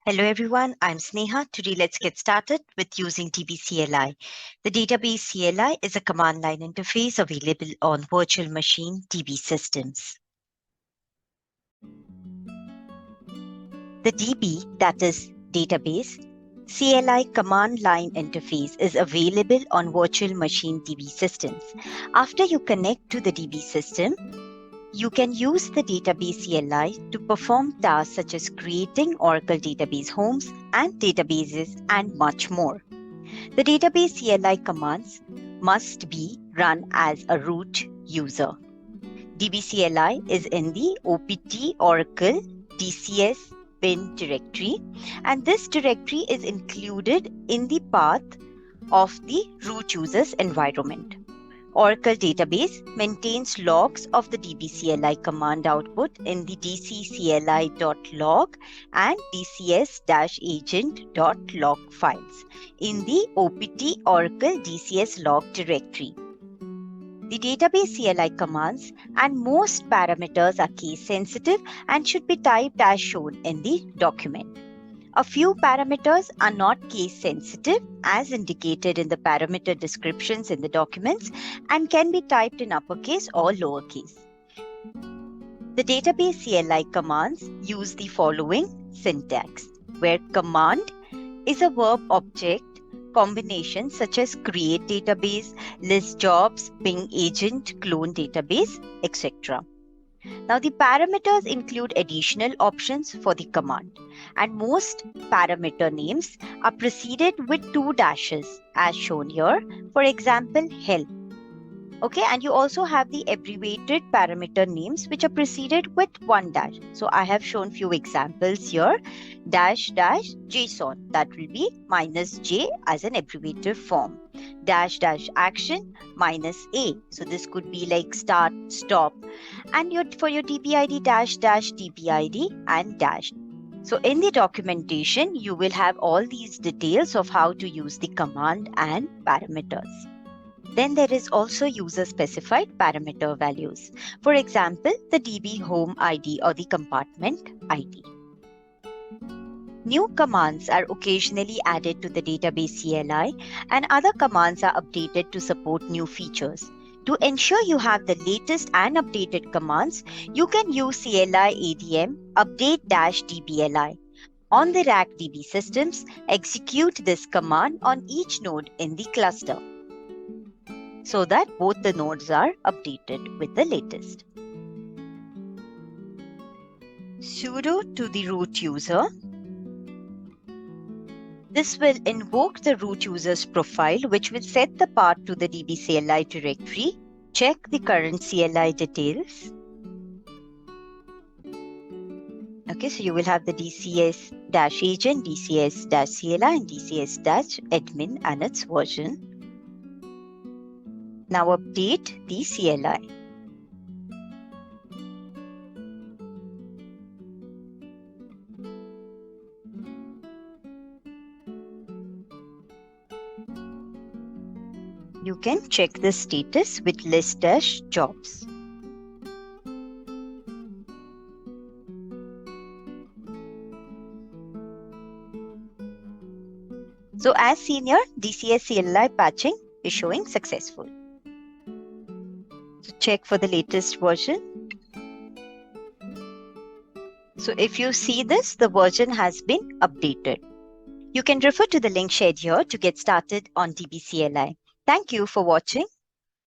Hello everyone, I'm Sneha. Today let's get started with using DBCLI. The database CLI is a command line interface available on virtual machine DB systems. The DB, that is database, CLI command line interface is available on virtual machine DB systems. After you connect to the DB system, you can use the database CLI to perform tasks such as creating Oracle database homes and databases and much more. The database CLI commands must be run as a root user. DBCLI is in the OPT Oracle DCS bin directory, and this directory is included in the path of the root user's environment. Oracle database maintains logs of the DBCLI command output in the dccli.log and dcs-agent.log files in the OPT Oracle DCS log directory. The database CLI commands and most parameters are case sensitive and should be typed as shown in the document. A few parameters are not case sensitive as indicated in the parameter descriptions in the documents and can be typed in uppercase or lowercase. The database CLI commands use the following syntax, where command is a verb object combination such as create database, list jobs, ping agent, clone database, etc. Now, the parameters include additional options for the command, and most parameter names are preceded with 2 dashes as shown here. For example, help. Okay, and you also have the abbreviated parameter names which are preceded with 1 dash. So I have shown few examples here. Dash dash JSON, that will be -J as an abbreviative form. Dash dash action -A. So this could be like start, stop. And for your DBID dash dash DBID and dash. So in the documentation, you will have all these details of how to use the command and parameters. Then there is also user-specified parameter values. For example, the DB home ID or the compartment ID. New commands are occasionally added to the database CLI, and other commands are updated to support new features. To ensure you have the latest and updated commands, you can use CLI ADM update-DBLI. On the rack DB systems, execute this command on each node in the cluster, so that both the nodes are updated with the latest. Sudo to the root user. This will invoke the root user's profile, which will set the path to the DBCLI directory. Check the current CLI details. Okay, so you will have the DCS-agent, DCS-CLI, and DCS-admin and its version. Now update the CLI. You can check the status with list-jobs. So as seen here, DCS CLI patching is showing successful. So check for the latest version. So if you see this, the version has been updated. You can refer to the link shared here to get started on DBCLI. Thank you for watching.